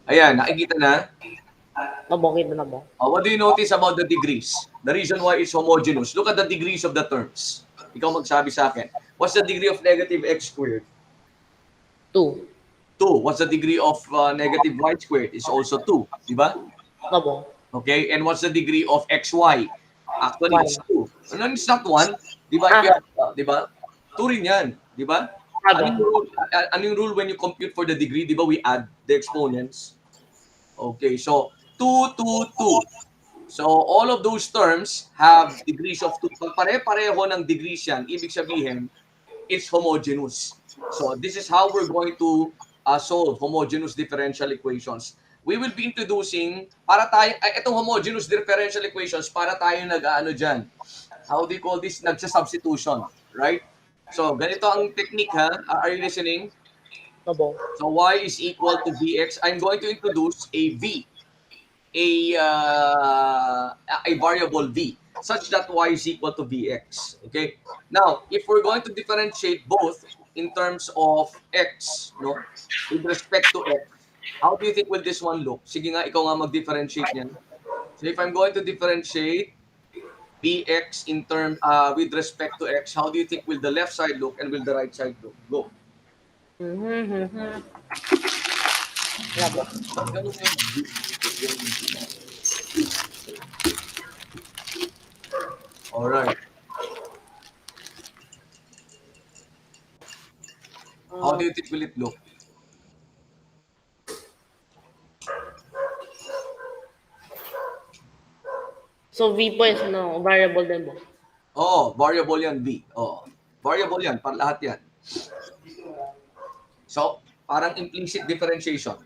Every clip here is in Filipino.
Ayan, nakikita na? Mabukid na mo. What do you notice about the degrees? The reason why it's homogeneous. Look at the degrees of the terms. Ikaw magsabi sa akin. What's the degree of negative x squared? 2. 2. What's the degree of negative y squared? It's also 2. Di ba? Mabo. Okay? And what's the degree of xy? Actually, 1. it's 2. And then it's not 1. Di ba? If you Ah, have, di ba? 2 rin yan. Di ba? aba. Anong rule when you compute for the degree? Di ba we add the exponents? Okay, so 2, 2, 2. So all of those terms have degrees of 2. Pag pare-pareho ng degrees yan, ibig sabihin, it's homogeneous. So this is how we're going to solve homogeneous differential equations. We will be introducing, para tayo, itong homogeneous differential equations, para tayo nag-ano dyan. How do you call this? Nagsa-substitution, right? So ganito ang technique ha. Are you listening? Mabo. So y is equal to vx. I'm going to introduce a v, a variable v, such that y is equal to vx. Okay. Now, if we're going to differentiate both in terms of x, no, with respect to x, how do you think will this one look? Sige nga, ikaw nga mag-differentiate niyan. So if I'm going to differentiate vx in term with respect to x, how do you think will the left side look and will the right side look? Go. Mabo. Ganun yung Alright. How do you think will it look? So, V po is ano, variable din mo. Variable yan, v. Variable yan, para lahat yan. So, parang implicit differentiation.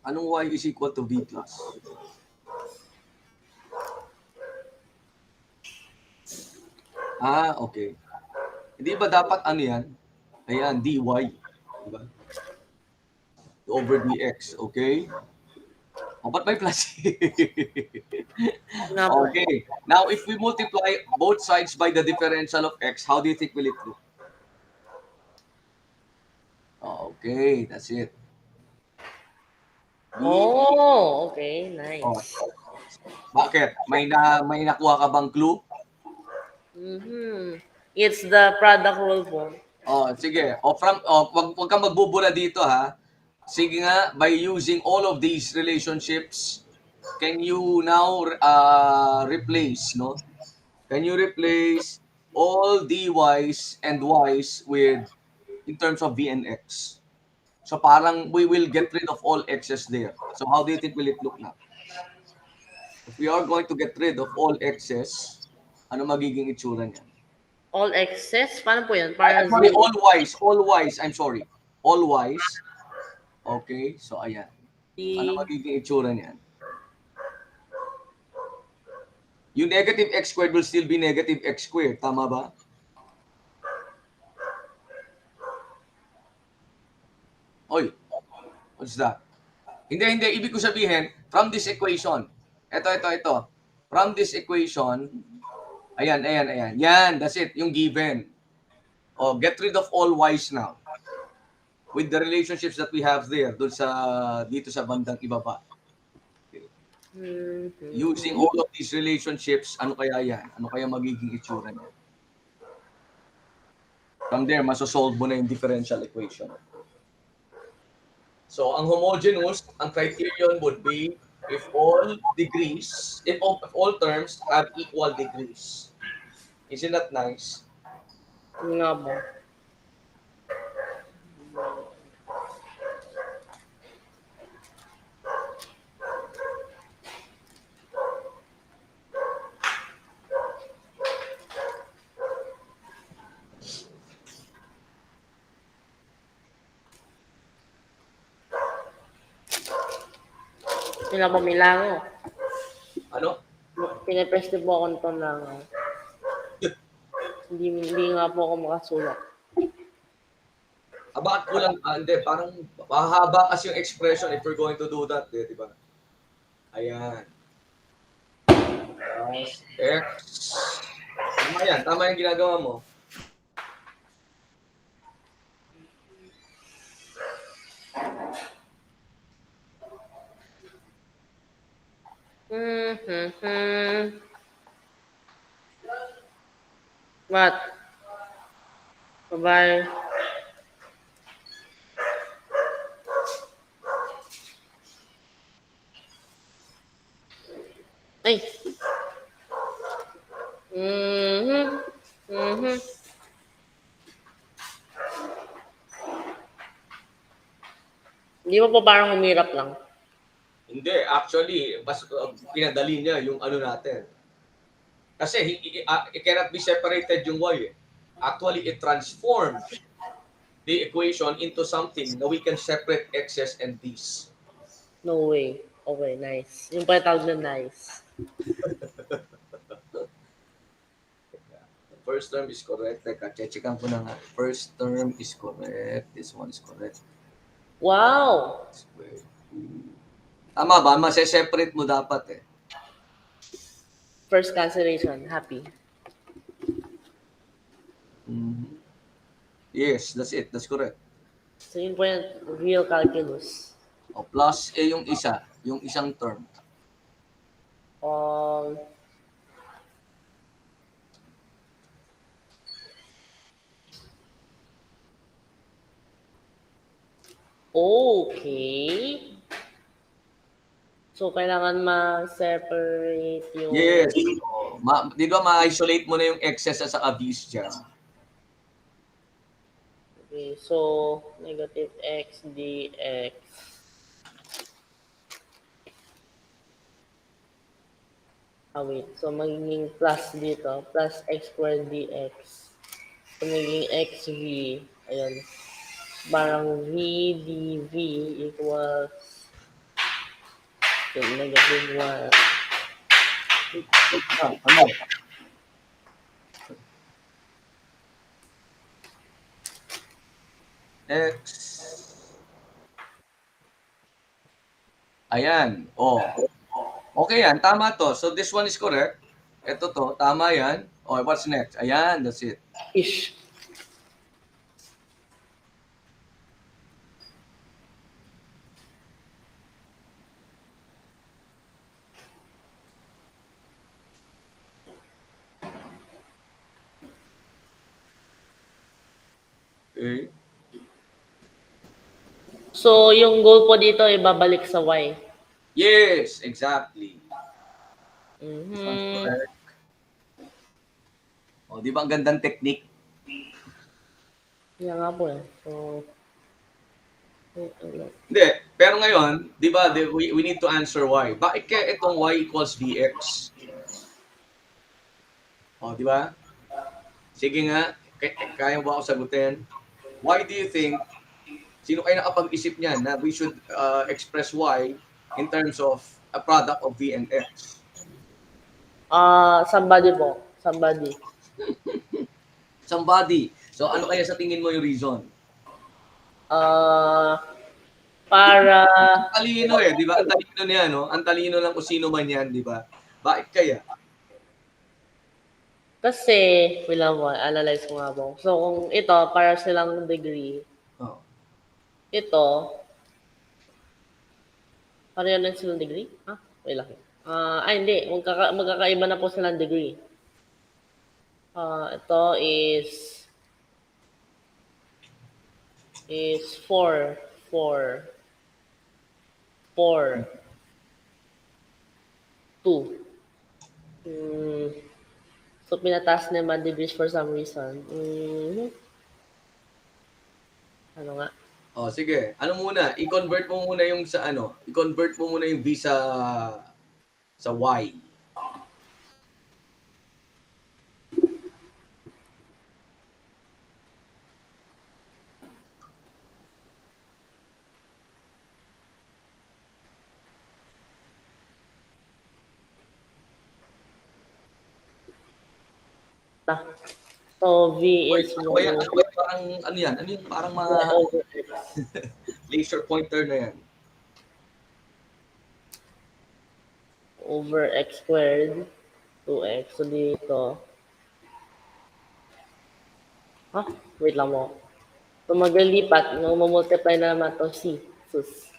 Anong y is equal to v plus? Okay. Hindi ba dapat ano yan? Ayan, dy. Diba? Over dx, okay? Ba't may plus? Nga po. Okay. Now, if we multiply both sides by the differential of x, how do you think will it look? Okay, that's it. Okay. Nice. Bakit? May nakuha ka bang clue? It's the product rule po. Sige. Wag kang magbubura dito ha. Sige nga, by using all of these relationships, can you now replace, no? Can you replace all dy's and y's with in terms of v and x? So parang we will get rid of all x's there. So how do you think will it look now? If we are going to get rid of all x's, ano magiging itsura niyan? All excess? Paano po yan? Para Sorry, zero. all y's, I'm sorry. All y's. Okay, so ayan. Ano magiging itsura niyan? Yung negative x squared will still be negative x squared. Tama ba? Oy, what's that? Hindi. Ibig ko sabihin, from this equation, ito. From this equation, ayan. Yan, that's it, yung given. Get rid of all y's now. With the relationships that we have there, dito sa bandang ibaba. Using all of these relationships, ano kaya yan? Ano kaya magiging itsura niya? From there, masosolve mo na yung differential equation. So, ang homogeneous, ang criterion would be if all terms have equal degrees. Isn't that nice? Nga po. Pinapamilango. Ano? Pinapress po ako nito lang. Hindi nga po ako makasulat. Bakit kulang? Hindi, parang mahaba kasi yung expression if we're going to do that, di ba? Ayan. Plus x. Tama yan. Tama yung ginagawa mo. What? Bye-bye. Ay. Mhm. Hindi mo pa parang humirap lang. Hindi. Actually, pinadali niya yung ano natin. Kasi it cannot be separated yung y. Actually, it transformed the equation into something na we can separate x's and d's. No way. Okay, nice. Yung pala tawag na nice. First term is correct. Teka, checkan ko na nga. First term is correct. This one is correct. Wow! Tama ba? Mase-separate mo dapat eh. First cancellation. Happy. Mhm. Yes, that's it. That's correct. So yun po yung real calculus. O, plus yung isa. Yung isang term. Um, okay. So, kailangan ma-separate yung... Yes. Di ba ma-isolate mo na yung excess at saka v's dyan? Okay, so, negative x dx. Wait. So, magiging plus dito. Plus x squared dx. So, magiging xv. Ayan. Parang v dv equals so, negative 1. Ano? X. Ayan. Oh. Okay yan. Tama to. So this one is correct. Ito to. Tama yan. Oh, what's next? Ayan. That's it. Ish. Okay. So, yung goal po dito ay babalik sa y. Yes, exactly. Mhm. Oh, di ba ang gandang technique? Yan nga po eh. So, Hindi. Pero ngayon, di ba, we need to answer why. Bakit kaya itong y equals dx? Oh, di ba? Sige nga. Kaya ba ako sagutin? Why do you think, sino kayo nakapag-isip niyan na we should express y in terms of a product of v and x? somebody po. Somebody. Somebody. So ano kaya sa tingin mo yung reason? Para Ang talino eh, di ba? Ang talino niya, no? Ang talino lang kung sino man yan, di ba? Bakit kaya? kasi, wait lang po, analyze ko nga po. So, kung ito, para silang degree, Oh. ito, pareho lang silang degree? Wait lang. Hindi. Magkakaiba na po silang degree. Ito is 4. 4. 4. 2. So, pinataas na yung mga degrees for some reason. Ano nga? Oh, sige. Ano muna? I-convert mo muna yung sa ano? I-convert mo muna yung v sa y. So, V is Ano ba yan? Ano ba yan? Parang ano yan? Ano yung parang mga over laser pointer na yan? over x squared 2x. So dito, wait lang mo. So maglilipat, multiply na naman to c. Sus.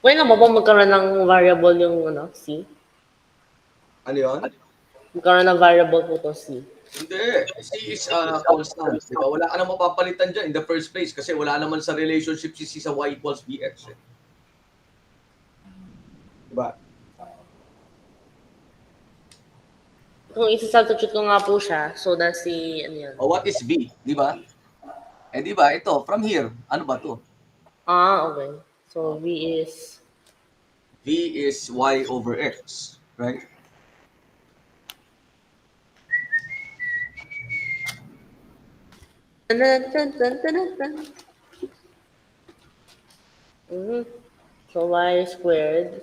Pwede na ba magkaroon ng variable yung c? Ano yun? Magkaroon ng variable po to c. Hindi. C is constant. Di ba? Wala ka na mapapalitan dyan in the first place kasi wala naman sa relationship si C sa y equals bx. Eh. Diba? Kung isa-substitute ko nga po siya, so that's si, ano yan? O what is V? Di ba? Eh di ba? Ito, from here, ano ba to? Okay. So V is y over x. Right? So y squared.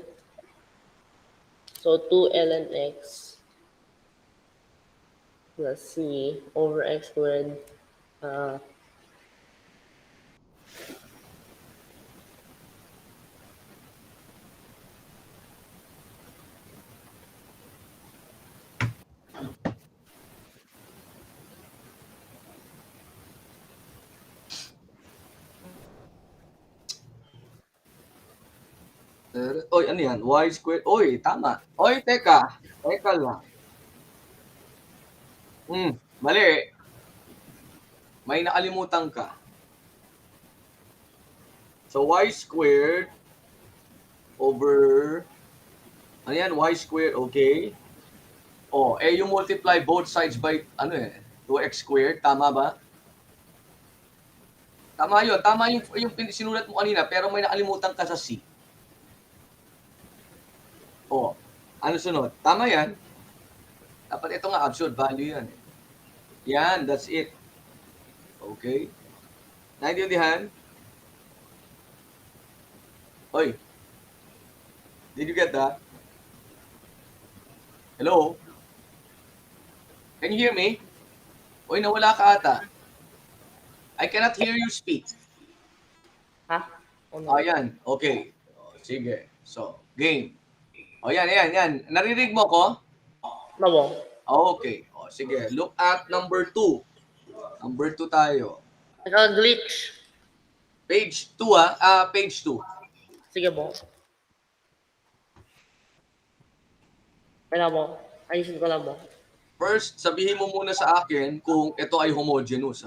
So 2 ln x plus c over x squared. Oy, ano yan? Y squared. Oy, tama. Oy, teka. Teka lang. Mali. May nakalimutan ka. So, y squared over, ano yan? Y squared, okay. Yung multiply both sides by, 2x squared. Tama ba? Tama yun. Tama yung sinulat mo kanina, pero may nakalimutan ka sa C. Ano sunod? Tama yan. Dapat ito nga, absolute value yan. Yan, that's it. Okay. Naintindihan? Oy. Did you get that? Hello? Can you hear me? Oy, nawala ka ata. I cannot hear you speak. Ayan. Okay. Sige. So, game. Yan. Narinig mo ko? Nabo. Okay. Sige. Look at number 2. Number 2 tayo. Naka-glitch. Page 2 page 2. Sige po. Kailan mo? Ayusin ko lang mo. First, sabihin mo muna sa akin kung ito ay homogeneous.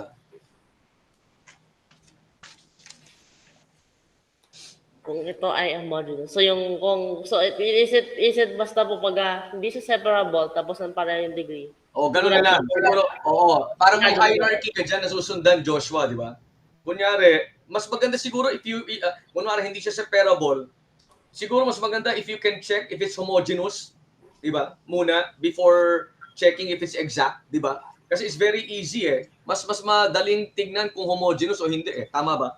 Kung ito ay homogeneous. So is it basta po pag hindi siya separable tapos ang pareho yung degree. Ganun na lang. Siguro, parang may hierarchy ka dyan na susundan, Joshua, di ba? Kunyari, mas maganda siguro if you, kunwari hindi siya separable, siguro mas maganda if you can check if it's homogeneous, di ba? Muna, before checking if it's exact, di ba? Kasi it's very easy Mas madaling tignan kung homogeneous o hindi Tama ba?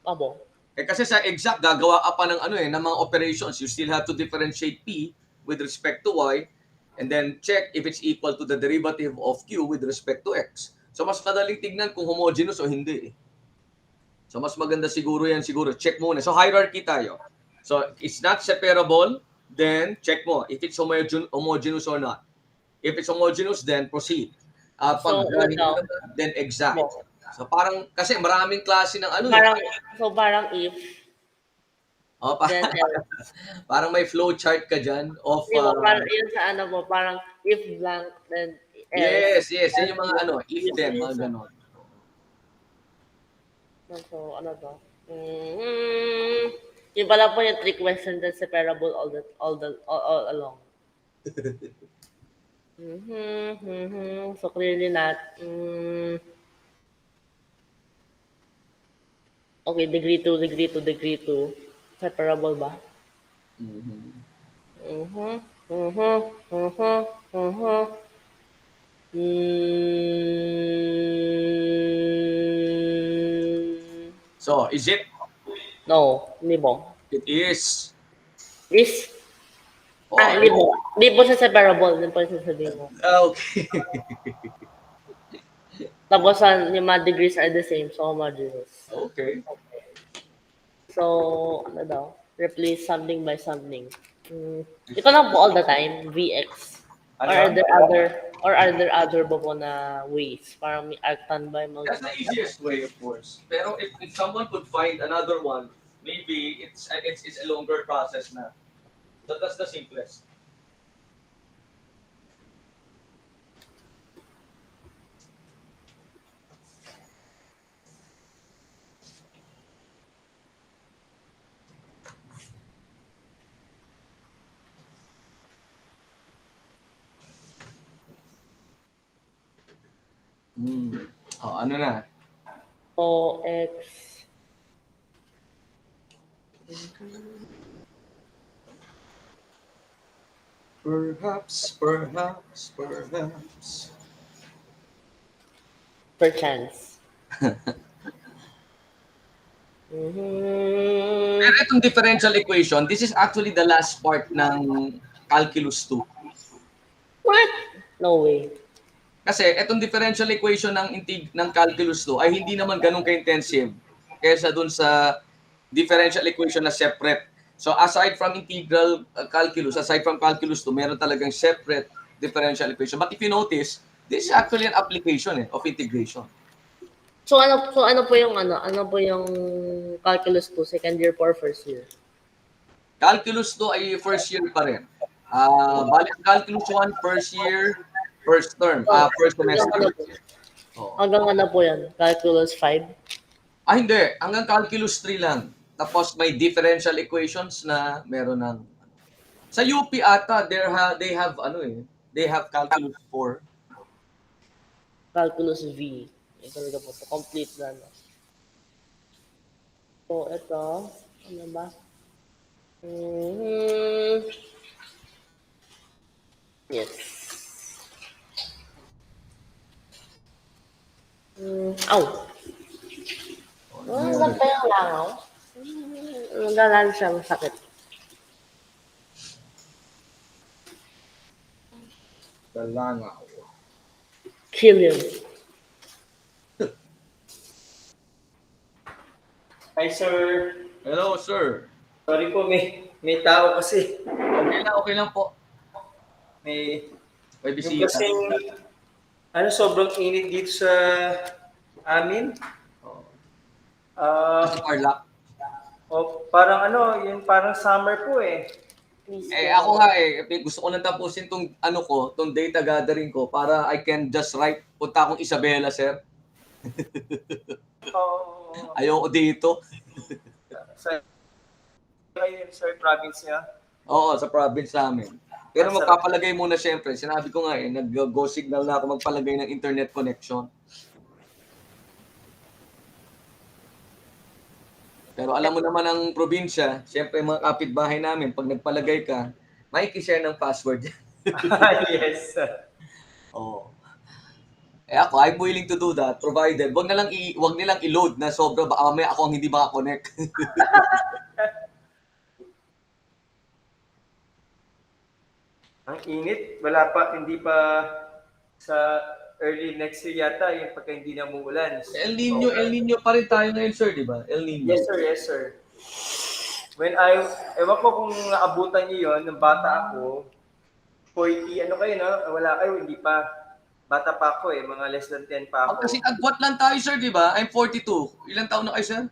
Abo. Kasi sa exact, gagawa ka pa ng ng mga operations. You still have to differentiate P with respect to Y and then check if it's equal to the derivative of Q with respect to X. So, mas madaling tignan kung homogeneous o hindi So, mas maganda siguro yan. Check muna. So, hierarchy tayo. So, it's not separable, then check mo if it's homogeneous or not. If it's homogeneous, then proceed. Then exact. So, parang, kasi maraming klase ng Parang if. Parang may flow chart ka dyan of... parang yun sa parang if blank, then else. Yes. Yan yung mga if then, mga ganon. So, yung pala po yung 3 questions that's separable all along. So, clearly not. Okay, degree 2. Separable ba? So, is it? No, hindi po. It is. Is? Hindi po. Hindi po siya separable. Hindi po siya sabihin mo. Okay. Tapos, yung mga degrees are the same. So, homogeneous. Okay. So, ano daw? Replace something by something. Ito lang po all the time, VX. Or are Ano? there other ba po na ways? Parang may arctan ba yung That's the easiest way, of course. Pero if someone could find another one, maybe it's a longer process na. So that's the simplest. Oh, ano na? OX. Perhaps. Per chance. Pero itong differential equation, this is actually the last part ng calculus 2. What? No way. Kasi itong differential equation ng calculus 2 ay hindi naman ganun ka-intensive kaysa dun sa differential equation na separate. So aside from integral calculus, aside from calculus 2, meron talagang separate differential equation. But if you notice, this is actually an application of integration. So ano po yung calculus 2, second year or first year? Calculus 2 ay first year pa rin. Balik calculus 1 first year, first term, first semester. Hanggang ano po yan? Calculus 5? Hindi. Hanggang calculus 3 lang. Tapos may differential equations na meron ng... Sa UP ata, they have calculus 4. Calculus V. Ito talaga po. Complete na. No? So, ito. Ano ba? Yes. Aw! Ang ganda yung langaw. Nagalan siya, masakit. Langaw. Killian. Hi, sir. Hello, sir. Sorry po, may tao kasi. Okay lang po. May May yung bisita. kasing, sobrang init dito sa amin. Sa Tarlac. Parang parang summer po eh. Ako nga gusto ko nang tapusin tong data gathering ko para I can just write, punta akong Isabela, sir. Ayoko dito. Sa province niya. Oo, sa province namin. Pero magpapalagay muna siyempre. Sinabi ko nga nag-go signal na ako magpalagay ng internet connection. Pero alam mo naman ang probinsya, siyempre mga kapitbahay namin, pag nagpalagay ka, makikishare ng password. Yes. Oo. Ako, I'm willing to do that, provided wag nilang i-load na sobra, baka mamaya ako ang hindi makakonect. Ang init, hindi pa sa early next year yata, yung pagka hindi na umuulan. El Nino pa rin tayo ngayon, sir, di ba? El Nino. Yes, sir. Ewan ko kung naabutan niyo yon nung bata ako, 40, kayo, no? Wala kayo, hindi pa. Bata pa ako mga less than 10 pa ako. Kasi agwat lang tayo, sir, di ba? I'm 42. Ilang taon na kayo, sir?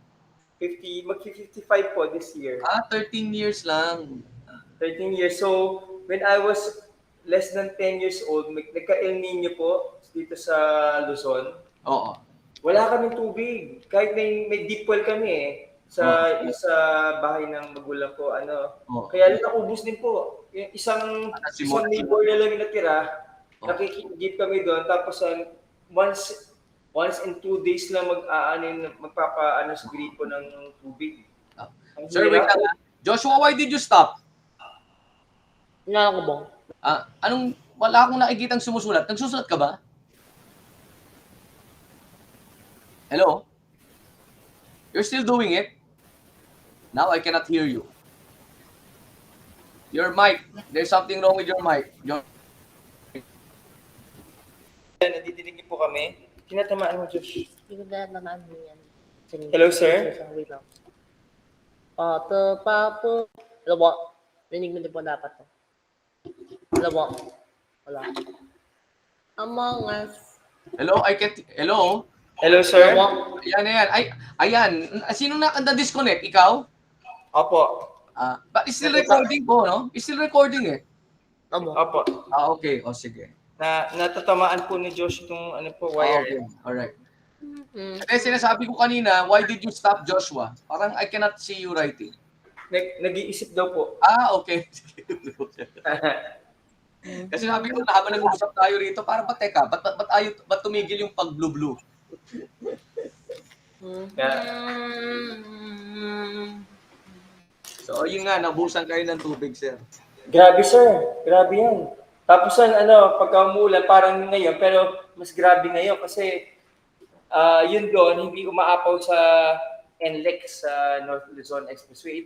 55 po this year. 13 years lang. 13 years. So, when I was less than 10 years old, nagka-El Nino po dito sa Luzon. Oo. Wala kaming tubig. Kahit may deep well kami sa bahay ng magulang ko. Kaya naubos din po. Yung isang neighbor na lang natira, nakikigip kami doon. Tapos once in 2 days lang magpapaano sa gripo ng tubig. Sir, wait lang. Joshua, why did you stop? Nga ako bang? Wala akong nakikitang sumusulat. Nagsusulat ka ba? Hello? You're still doing it? Now I cannot hear you. Your mic. There's something wrong with your mic. Nadidinig niyo po kami. Tinatamaan mo, Josh. Hindi ko na naman yan. Hello, sir? Wait lang. Pato, papo. Hello po. Rinig mo din po dapat to. Hello po. Wala. Among Us. Hello, hello? Hello, Hello sir. po. Ayan. Ayan. Sino na-disconnect? Ikaw? Opo. But it's still recording po, no? It's still recording eh. Opo. Opo. Okay. O, sige. Natatamaan po ni Josh itong wire. Okay. Alright. Mm. Kasi sinasabi ko kanina, why did you stop Joshua? Parang I cannot see you writing. Nag-iisip daw po. Okay. Kasi sabi ko, habang nag-uusap tayo rito, parang teka, ba't tumigil yung pag-blue-blue? So, yun nga, nabusan kayo ng tubig, sir. Grabe, sir. Grabe yan. Tapos pagka umuulan, parang ngayon, pero mas grabe ngayon kasi yun doon, hindi umaapaw sa NLEX sa North Luzon Expressway.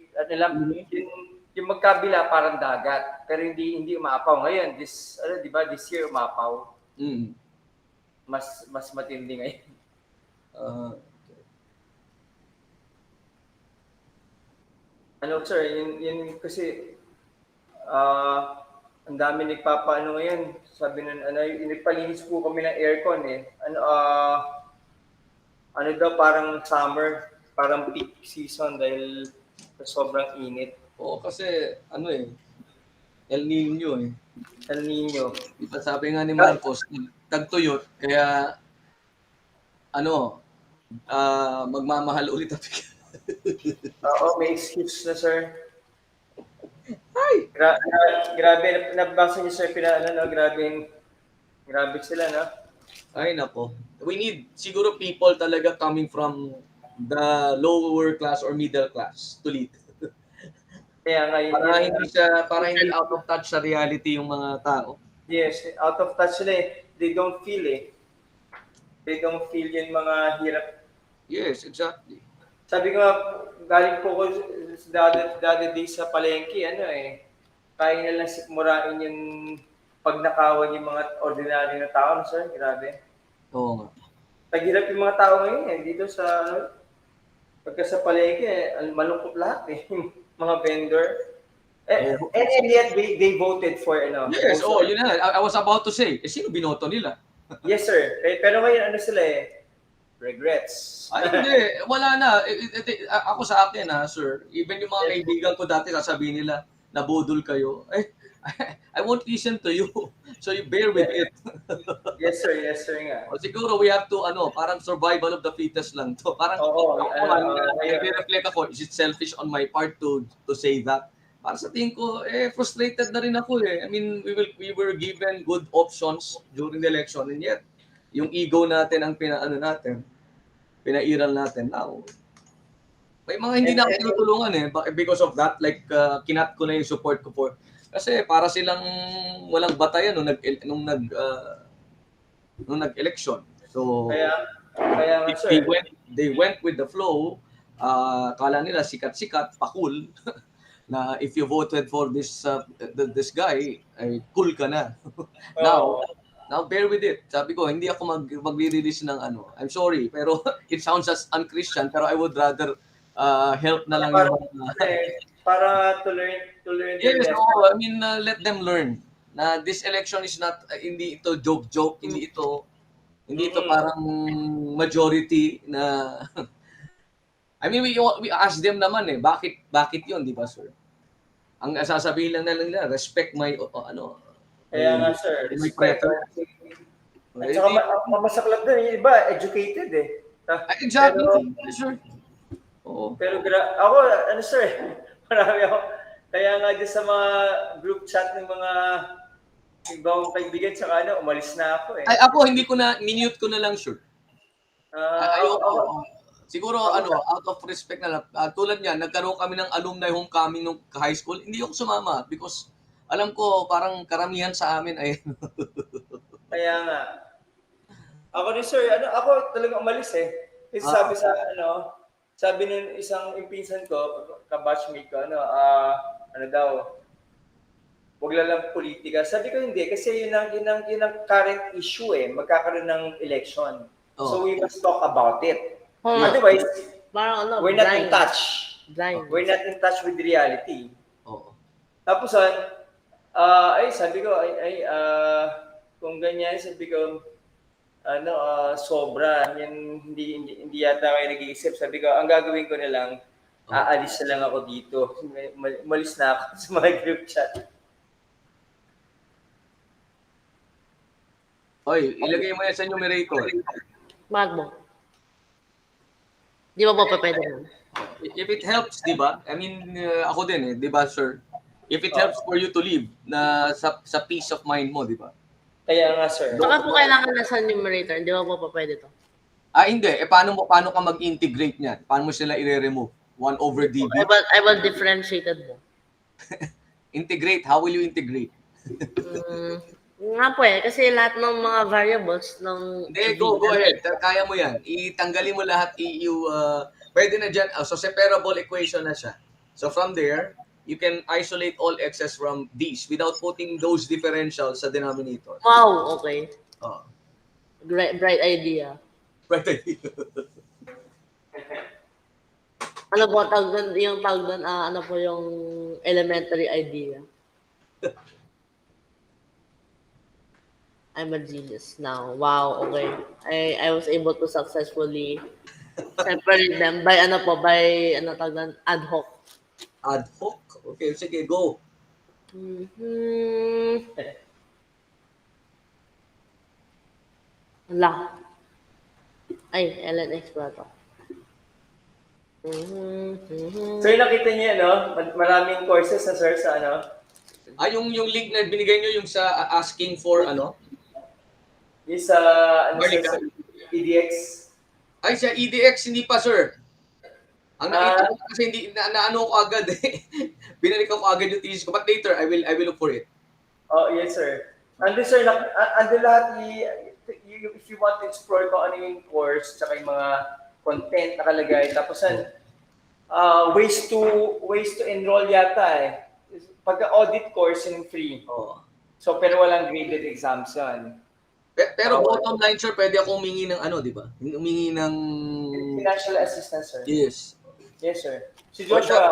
Yung magkabila parang dagat, pero hindi umaapaw. Ngayon, this year umaapaw. Mas matindi ngayon. Sir, yun kasi ang dami nagpapaano ngayon. Sabi nagpalinis po kami ng aircon eh. Parang summer, parang peak season dahil sobrang init. Oo, kasi El Nino eh. El Nino. Diba sabi nga ni Marcos, tagtuyot, kaya magmamahal ulit ang bigas. Oo, may excuse na, sir. Ay! Grabe, nabasa niyo, sir, grabe sila, no? Ay, nako. We need siguro people talaga coming from the lower class or middle class to lead. Kaya nga Para hindi out of touch sa reality yung mga tao. Yes, out of touch sila eh. They don't feel yung mga hirap. Yes, exactly. Sabi ko nga, galing po ko the other day sa palengke, kaya na lang sikmurain yung pagnakawan yung mga ordinary na tao, sir. Grabe. Oo nga. Taghirap yung mga tao ngayon dito sa, pagka sa palengke, malungkot lahat eh. Mga vendor. And yet, they voted for, Yes, yun na. I was about to say, sino binoto nila? Yes, sir. Pero ngayon, sila regrets. Ay, hindi. Wala na. Ako sa akin, sir, even yung mga kaibigan ko dati, sasabihin nila, nabudol kayo. I won't listen to you. So you bear with it. Yes, sir nga. Siguro we have to, parang survival of the fittest lang to. Parang, nag-reflect ako, is it selfish on my part to say that? Para sa tingin ko, frustrated na rin ako eh. I mean, we were given good options during the election, and yet, yung ego natin ang pinairal natin. Now, may mga hindi na ako tinutulungan eh, because of that, like, kinat ko na yung support ko for, kasi para silang walang batayan nung nag-election. So, kaya nga, sir. They went with the flow. Kala nila sikat-sikat, pakul. Na if you voted for this guy, ay cool ka na. Now bear with it. Sabi ko, hindi ako magre-release ng I'm sorry, pero it sounds as un-Christian, pero I would rather help na lang para to learn. Yes, I mean, let them learn na this election is not, hindi ito joke, hindi ito parang majority na I mean, we ask them naman bakit yun, di ba, sir? Ang sasabihin lang nila, respect my, kaya nga, sir. Respect. At saka masaklap din, yung iba, educated eh. Exactly, sir. Oo. Pero ako, sir, marami ako. Kaya nga din sa mga group chat ng mga ibang kaibigan, saka umalis na ako eh. Ay, ako, hindi ko na, minute ko na lang, sure. Siguro, out of respect na lang, tulad niya, nagkaroon kami ng alumni homecoming nung high school, hindi ako sumama because alam ko, parang karamihan sa amin ay... Kaya nga. Ako rin, sir, ako talagang umalis eh. Kasi sabi ng isang impinsan ko, kabatchmate ko, wag lang politika. Sabi ko hindi, kasi yun ang current issue eh, magkakaroon ng election. So we must talk about it. Otherwise, we're not in touch. Blind. We're not in touch with reality. Oo. Tapos, sabi ko, kung ganyan, sabi ko, sobra. Yan, hindi yata kayo nag-iisip. Sabi ko, ang gagawin ko na lang, aalis na lang ako dito. Malis na ako sa mga group chat. Oy, ilagay mo yan sa numerator. Magmo. Di ba po pwede nun? If it helps, di ba? I mean, ako din di ba, sir? If it helps for you to live na sa peace of mind mo, di ba? Kaya nga, sir. Baka po kailangan na sa numerator. Di ba po pwede to? Hindi. Paano ka mag-integrate niyan? Paano mo sila i-remove? 1 over dB? I will differentiated mo. Integrate. How will you integrate? Nga po kasi lahat ng mga variables ng... Hindi, go ahead. Kaya mo yan. Itanggalin mo lahat. Pwede na dyan. So, separable equation na siya. So, from there, you can isolate all x's from these without putting those differentials sa denominator. Wow, okay. Oh. Bright idea. Right idea. Ano po, yung tawag doon, ano po yung elementary idea? I'm a genius now. Wow, okay. I was able to successfully separate them by tawag doon, ad hoc. Ad hoc? Okay, sige, go. Wala. Ay, LNX pala to. Sir, nakita niyo, maraming courses na, sir, sa Yung link na binigay nyo, yung sa asking for yung sa, sir, sa EDX. Ay, sa EDX, hindi pa, sir. Ang nakita ko kasi hindi, naano ko agad Binalik ko agad yung thesis ko. But later, I will look for it. Oh, yes, sir. Ando, sir, ando lahat if you want to explore kung ano yung course, tsaka yung mga content nakalagay. Tapos, ways to enroll yata Pagka-audit course, yung free. Oh. So, pero walang graded exams yan. Pero bottom line, sir, pwede ako humingi ng di ba? Humingi ng... Financial assistance, sir. Yes. Yes, sir. Si Joshua,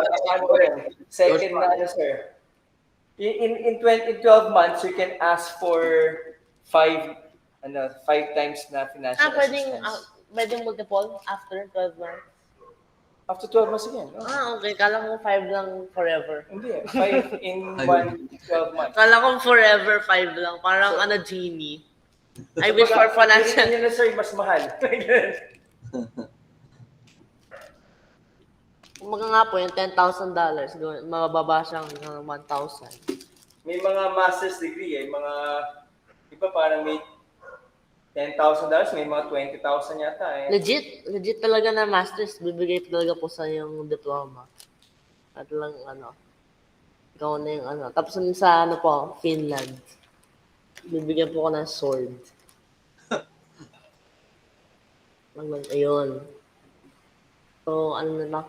second na, sir. In 12 months, you can ask for 5 times na financial assistance. Pwedeng multiple after 12 months? After 12 months again. Okay. Kala mo 5 lang forever. Hindi, 5 in 12 months. Kala ko forever 5 lang. Parang genie. I wish for financial. Yun na, sir, mas mahal. Kumaga nga po, yung $10,000, mababa siyang 1,000. May mga master's degree, mga, iba parang may $10,000, may mga 20,000 yata Legit talaga na master's, bibigay talaga po sa yung diploma. At lang ikaw na yung Tapos sa Finland, bibigyan po ko ng sword. Ayun. So, na lang.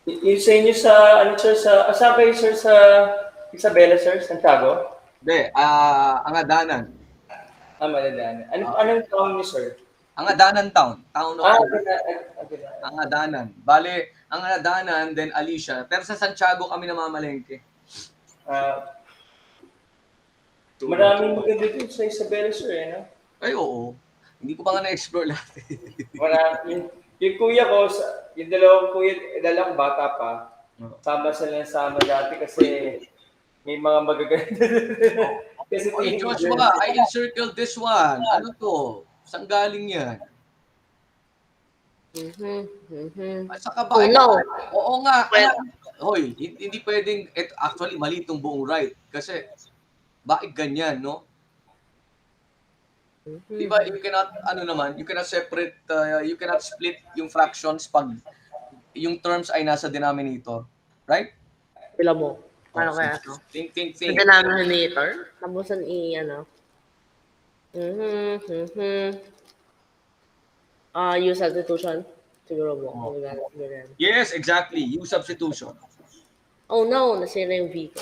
Yung sa inyo sir, saan kayo, sir, sa Isabela, sir, Santiago? Hindi, Angadanan. Maladanan. Anong town niyo, sir? Angadanan town. Town of Angadanan. Angadanan. Bale, Angadanan, then Alicia. Pero sa Santiago kami namamalengke. Maraming maganda dito sa Isabela, sir, Ay, oo. Hindi ko pa nga na-explore lahat. Yung kuya ko, yung dalawang bata pa, sama dati kasi may mga magaganda. Kasi Oy, tingin ko Joshua, I encircled this one. Ano to? Saan galing yan? At saka ba, Oh no. oo nga. Well, Hoy, hindi pwedeng, actually, mali itong buong right. Kasi, bakit ganyan, no? Di ba, you cannot, you cannot separate, you cannot split yung fractions pag yung terms ay nasa denominator. Right? pila mo. Paano kaya to? Think. Sa denominator? Tapusan use substitution. Siguro mo. Ganyan. Yes, exactly. Use substitution. Oh no, nasira yung V ko.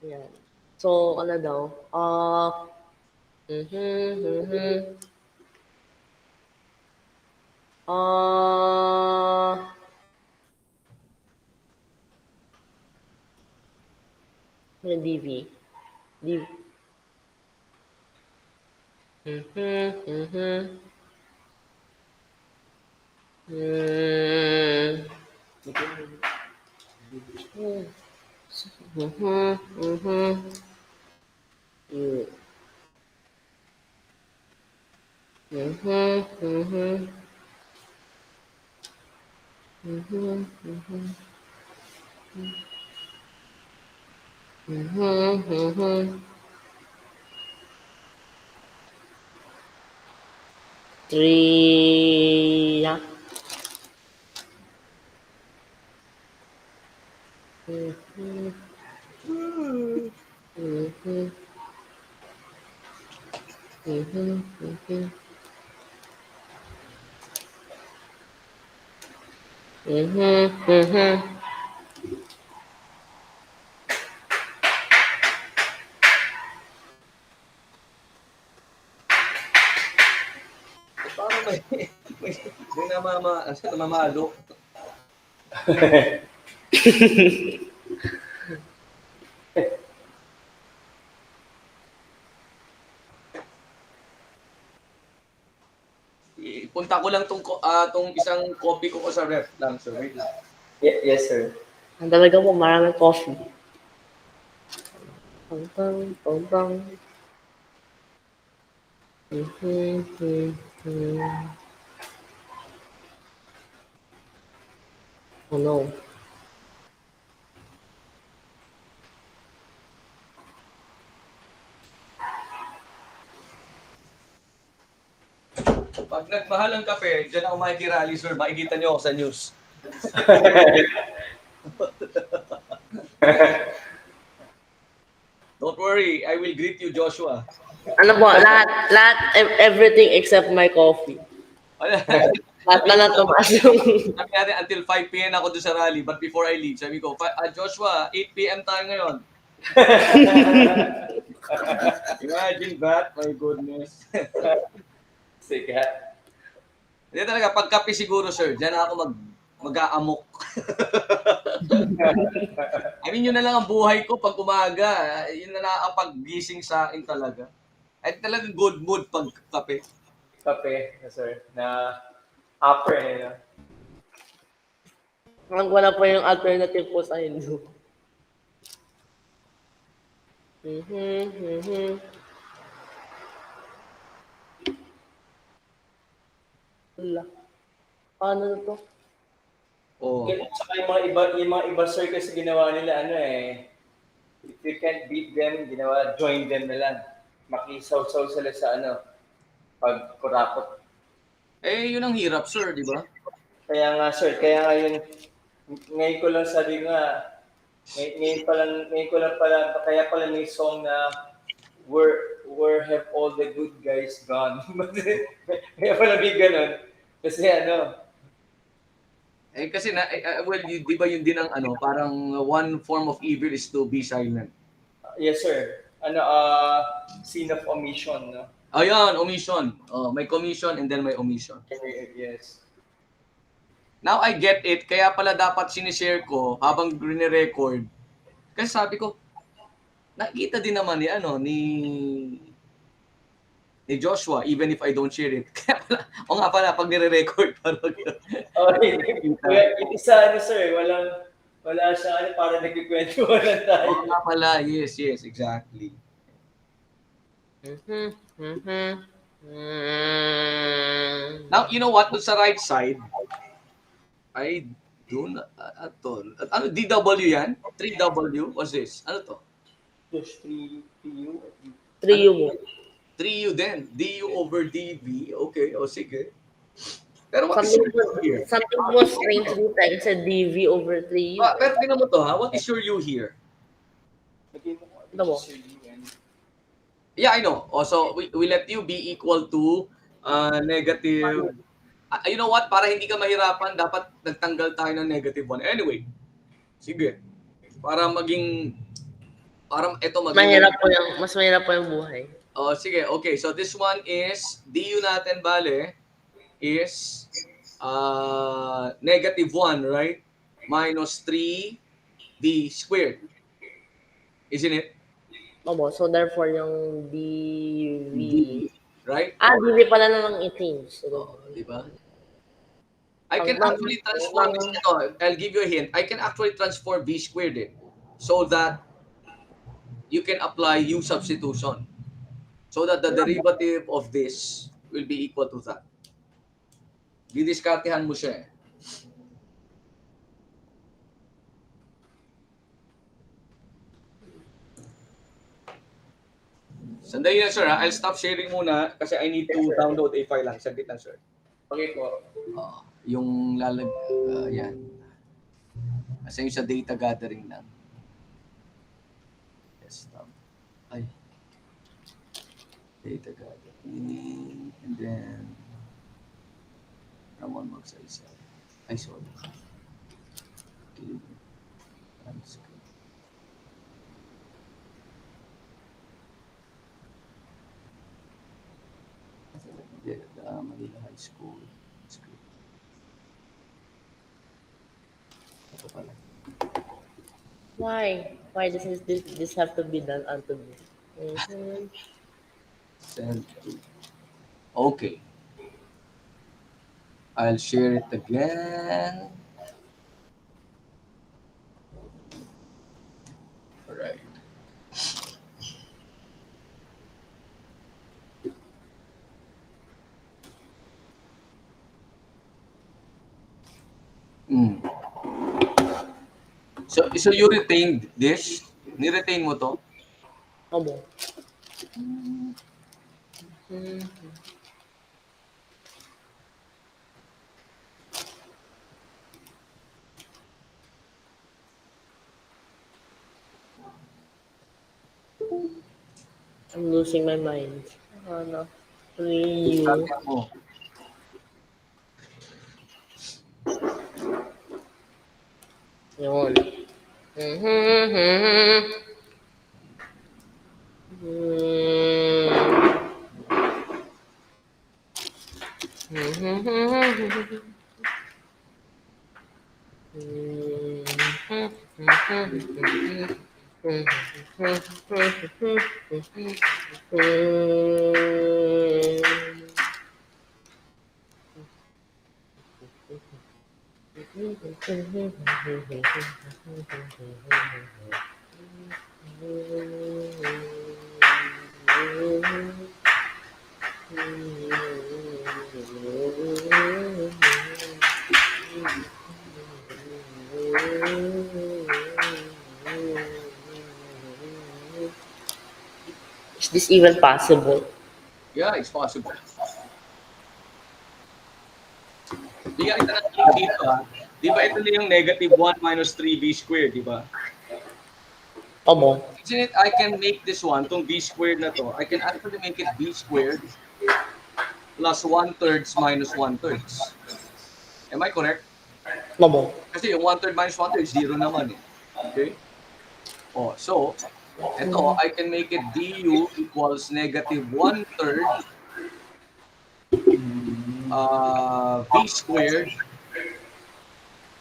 Yan. So, ano daw? Yung DV. DV. Three. Yeah. Parang may namamalo. Punta ko lang tong isang copy ko sa ref lang, sir. Wait lang. Yes, sir. Ang talaga po, maraming coffee. Pang. Oh no. Pag nagmahal ang kape, dyan ako makikirally, sir. Makikita niyo ako sa news. Don't worry, I will greet you, Joshua. Ano po, lahat, everything except my coffee. Lahat na lang tumaas yung... Sabi natin, until 5 p.m. ako doon sa rally, but before I leave, sabi ko, Joshua, 8 p.m. tayo ngayon. Imagine that, my goodness. Sige. Hindi talaga, pagkape siguro, sir, dyan ako mag-aamok. I mean, yun na lang ang buhay ko pag umaga. Yun na nakakapag-gising sa akin talaga. Ay talaga good mood pag kape. Kape, sir, na upper na. Ang wala po yung alternative po sa Hindu. Wala. Paano na to? Oh. Saka yung mga iba sir kasi ginawa nila if you can't beat them, join them na lang. Makisaw-saw sila sa pagkurakot. Yun ang hirap, sir, di ba? Kaya nga sir, ngayon ko lang sabi nga, ngayon ko lang pala, kaya pala may song na where have all the good guys gone? Kaya pala may ganun. Kasi kasi di ba yun din ang parang one form of evil is to be silent. Yes sir. Sin of omission, no? Ayan, omission. May commission and then may omission. Yes. Now I get it. Kaya pala dapat sinishare ko habang gine-record. Kasi sabi ko, nakita din naman ni Joshua, even if I don't share it. Kaya pala, pag nire-record. Yung isa, sir, Wala siya, para nagkikwentuhan lang tayo. Oo nga pala, yes, exactly. Now, you know what? Doon sa right side, ay, doon, ano, DW yan? 3W? What's this? Ano to? Push 3U. 3U mo. 3U din. DU over DV. Okay, o sige. Pero what is your U here? Something was strange dito kasi DV over 3U. Pero tingnan mo to ha, what is your U here? Ano mo? Yeah, I know. So we let U be equal to negative. You know what? Para hindi ka mahirapan, dapat nagtanggal tayo ng negative 1. Anyway, sige. Para ito maging... Mas mahirap po yung buhay. Sige, okay. So this one is, DU natin bale, is negative 1, right? Minus 3D squared. Isn't it? Opo, so therefore yung DV. Right? DV pala na lang i-change. Di ba? I can actually transform this. I'll give you a hint. I can actually transform V squared so that you can apply U substitution. So that the derivative of this will be equal to that. Didiskartehan mo siya eh. Sandali lang, sir. I'll stop sharing muna kasi I need to download a file lang. Saglit lang, sir. Okay po. Yung yan. Kasi yung sa data gathering lang. Desktop. Ay. Data gathering. And then, Ramon magsa-isa. Ay, sorry. Okay. Transcript. Manila High School. Ito pala. Why? Why does this have to be done unto me? Send to. Okay. I'll share it again. All right. So you retained this? Ni-retain mo to? Opo. I'm losing my mind. Ano? 3U. Mo. Yun. Is this even possible? Yeah, it's possible. Bigyan kita ng clue dito ha. Di ba ito na yung negative 1 minus 3v squared, di ba? Opo. Isn't it, I can make this one, itong v squared na to, I can actually make it v squared plus 1/3 minus 1/3. Am I correct? Opo. Kasi yung 1/3 minus 1/3, 0 naman eh. Okay? So, ito, I can make it du equals negative 1/3 v squared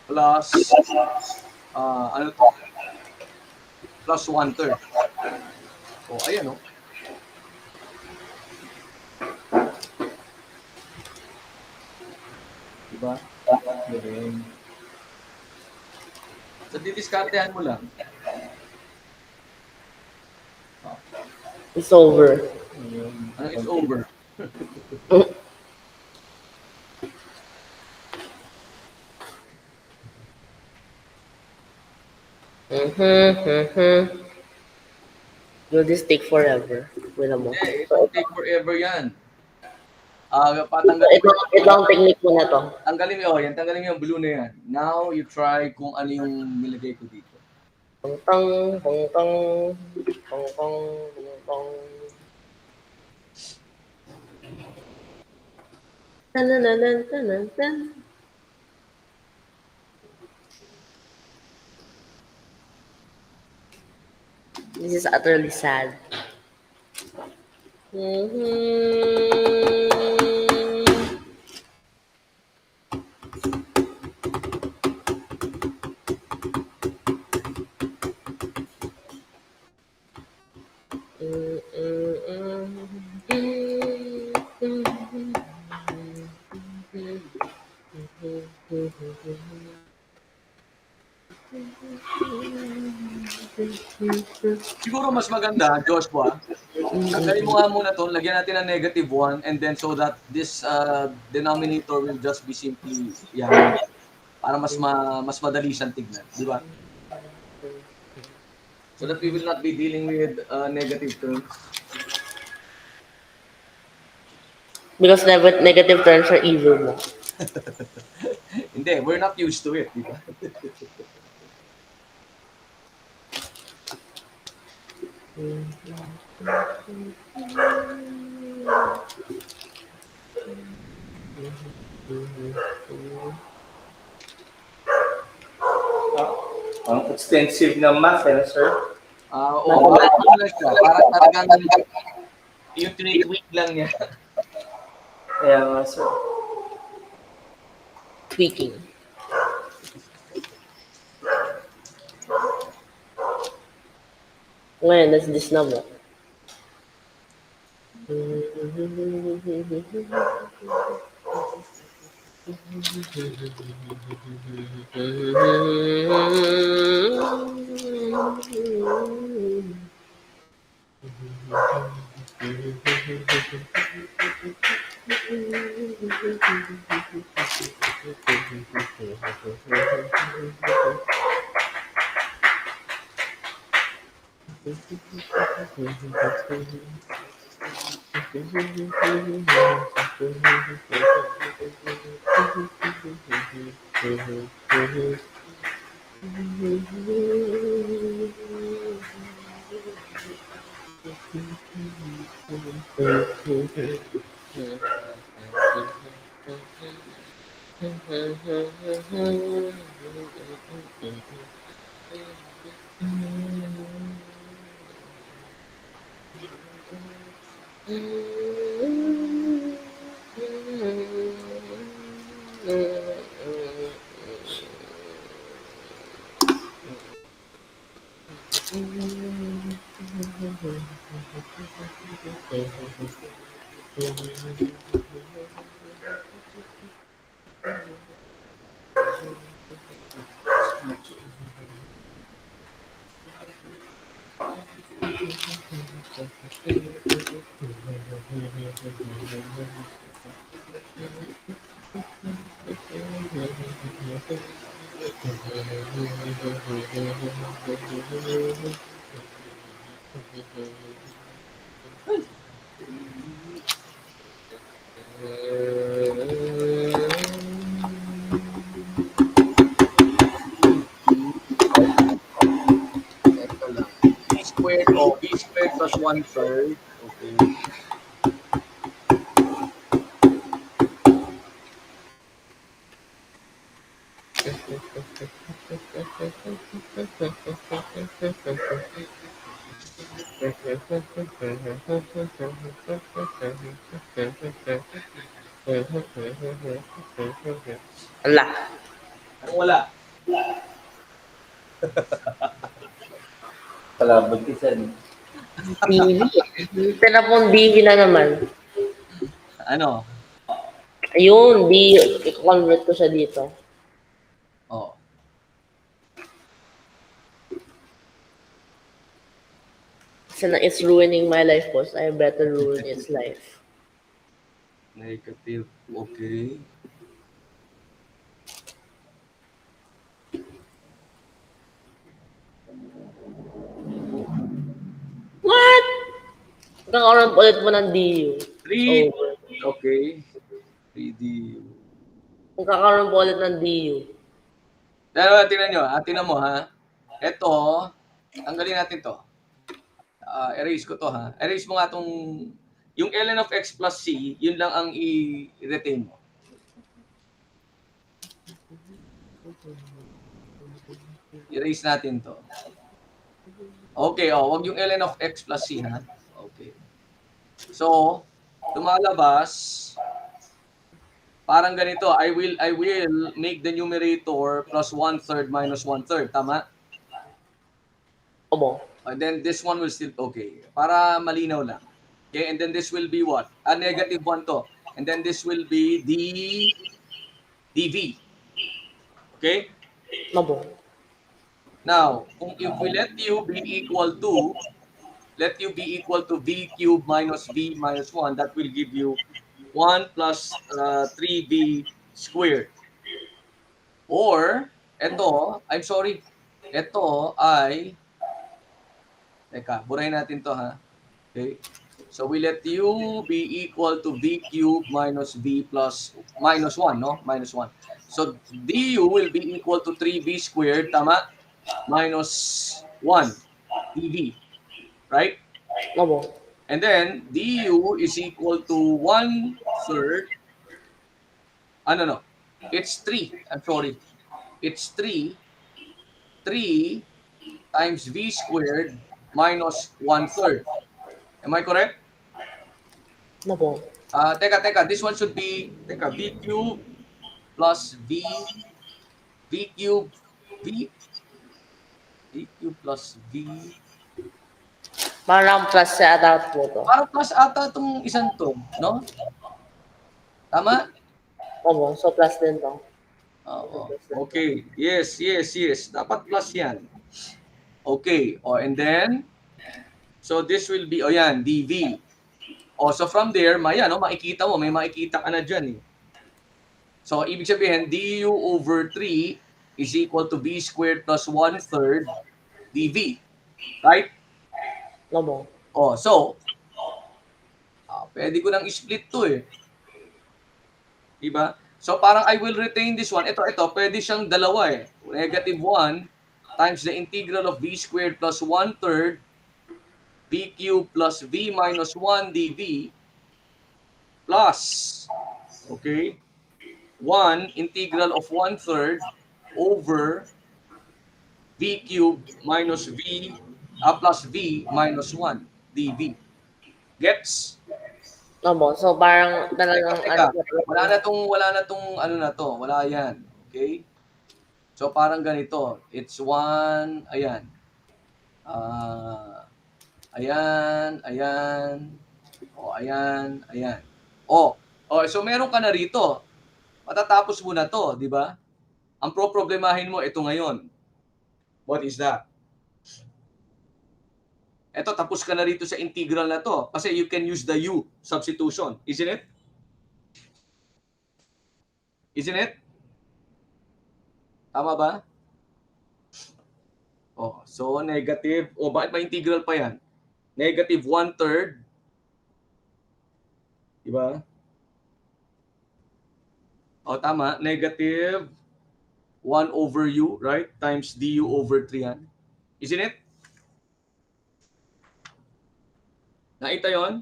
plus ano to? Plus 1/3. Ayan o. Diba? So, didiskartehan mo lang. It's over. Ano, it's over. Will this take forever? Wala mo. It will take forever yan. Patanggalin Ito ang technique mo na to. Tanggalin mo yan. Tanggalin mo yung blue na yan. Now, you try kung ano yung nilagay ko dito. Hong Kong. Tan. This is utterly sad. Siguro mas maganda, Joshua, tanggalin mo nga muna to, lagyan natin ng -1 and then so that this denominator will just be simply yan. Para mas madali siyang tignan, di ba? So that we will not be dealing with negative terms. Because negative terms are evil mo. Hindi, we're not used to it, di ba? Ang extensive na math, sir. Oo, lang siya. Parang talagang yung tinitweak lang niya. Kaya nga, sir. Tweaking. Ngayon, that's this na mo. B squared plus 1/3. Okay. Ala. Anong wala? Palabag isa. TV. Tinapong DV na naman. Ano? Ayun, di convert ko siya dito. Oh. Kasi na it's ruining my life po, so I better ruin its life. Negative. Okay. What? Kakaroon ulit mo ng DU. 3. Over. Okay. 3D. Kung kakaroon po ulit ng DU. Dalawa, tingnan nyo. Tingnan mo, ha? Ito, tanggalin natin to. Erase ko to, ha? Erase mo nga tong, yung ln of x plus c, yun lang ang i-retain mo. Erase natin to. Okay, wag yung ln of x plus c, ha? Okay. So, lumalabas, parang ganito, I will make the numerator plus 1/3 minus 1/3, tama? Opo. And then this one will still, okay, para malinaw lang. Okay, and then this will be what? A negative 1 to. And then this will be dv. Okay? Opo. Now, if we let u be equal to v cubed minus v minus 1, that will give you 1 plus 3v squared. Or, ito ay, teka, burahin natin to, ha? Okay. So we let u be equal to v cubed minus v plus minus 1, no? Minus 1. So du will be equal to 3v squared, tama? Minus 1 dv. Right? Opo. And then du is equal to 1/3. No. It's 3. I'm sorry. It's 3 times v squared minus 1/3. Am I correct? Opo. Teka. This one should be, v cubed plus v cubed, v cubed plus v. Parang plus sa ata po to. Parang plus ata itong isang to, no? Tama? Opo. So plus din to. Oo. Okay. Yes. Dapat plus yan. Okay. And then, so this will be, yan, dv. So from there, makikita mo, may makikita ka na dyan, eh. So, ibig sabihin, du over 3 is equal to v squared plus 1/3 dv. Right? Opo. So, pwede ko nang i-split to, eh. Diba? So, parang I will retain this one. Ito, pwede siyang dalawa, eh. Negative 1 times the integral of v squared plus 1/3 v cubed plus v minus 1 dv plus, okay, 1 integral of 1/3 over v cubed minus v plus v minus 1 dv. Gets? Opo. So parang talagang Teka. Wala na tong wala yan. Okay? So parang ganito. It's 1, ayan. Ayan. Ayan. So meron ka na rito. Matatapos mo na to, di ba? Ang problemahin mo, ito ngayon. What is that? Ito, tapos ka na rito sa integral na to. Kasi you can use the u substitution. Isn't it? Isn't it? Tama ba? So negative. Bakit may integral pa yan? Negative 1/3. Diba? Tama. Negative 1 over u, right? Times du over 3 yan. Isn't it? Naita yon?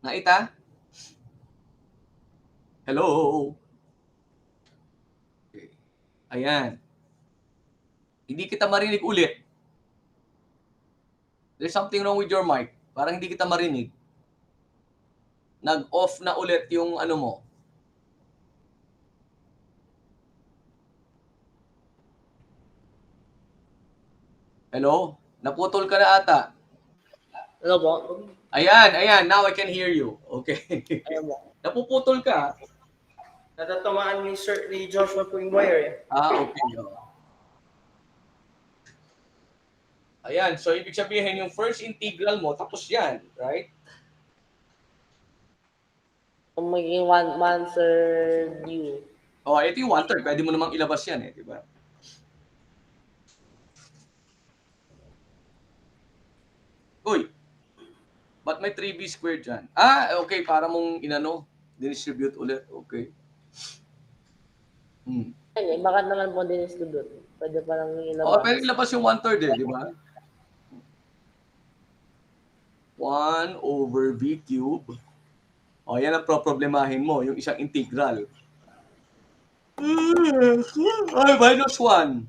Naita? Hello? Okay. Ayan. Hindi kita marinig ulit. There's something wrong with your mic. Parang hindi kita marinig. Nag-off na ulit yung ano mo. Hello? Naputol ka na ata. Hello po. Ayan. Now I can hear you. Okay. Ayan po. Napuputol ka. Natatamaan ni Joshua po yung wire, eh. Okay. Ayan, so ibig sabihin yung first integral mo, tapos yan, right? Kung magiging one-third u. O, ito yung 1/3. Pwede mo namang ilabas yan eh, di ba? Uy, ba't may 3b squared dyan? Okay, para mong inano, distribute ulit. Okay. Ay, bakit naman po din-distribute? Pwede pa lang Oo, ilabas. pero ilabas yung 1/3 eh, di ba? 1 over v cube. O, yan ang problemahin mo, yung isang integral. Ay, minus 1.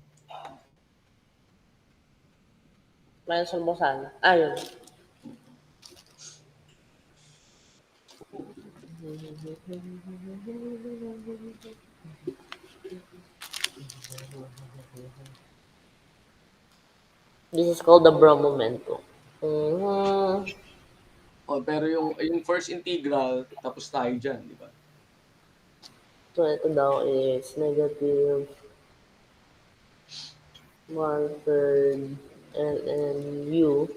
Minus mo sana. Ayun. This is called the Brown momentum. O, pero yung first integral, tapos tayo dyan, di ba? So, ito daw is negative 1/3 ln u.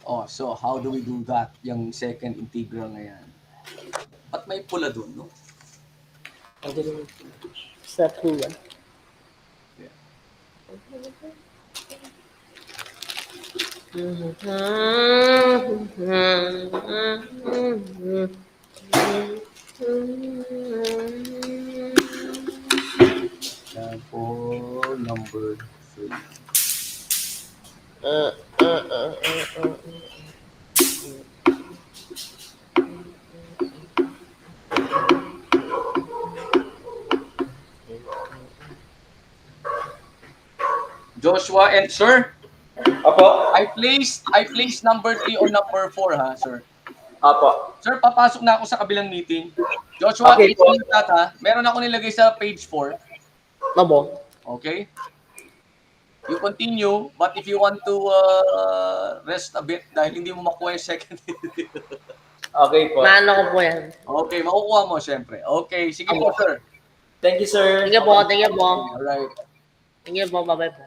Oh, so how do we do that? Yung second integral na yan. Ba't may pula dun, no? Sa pula. Yeah. For number 3. Joshua and sir, Apo? I placed number 3 on number 4 ha, sir. Apo. Sir, papasok na ako sa kabilang meeting. Joshua, Okay take po. note that ha. Meron ako nilagay sa page 4. Nabo. Okay? You continue, but if you want to rest a bit dahil hindi mo makuha yung second. Okay po. Maano ko po yan. Okay, makukuha mo syempre. Okay, sige po, sir. Thank you, sir. Thank you po. Alright. Thank you po. Bye-bye po.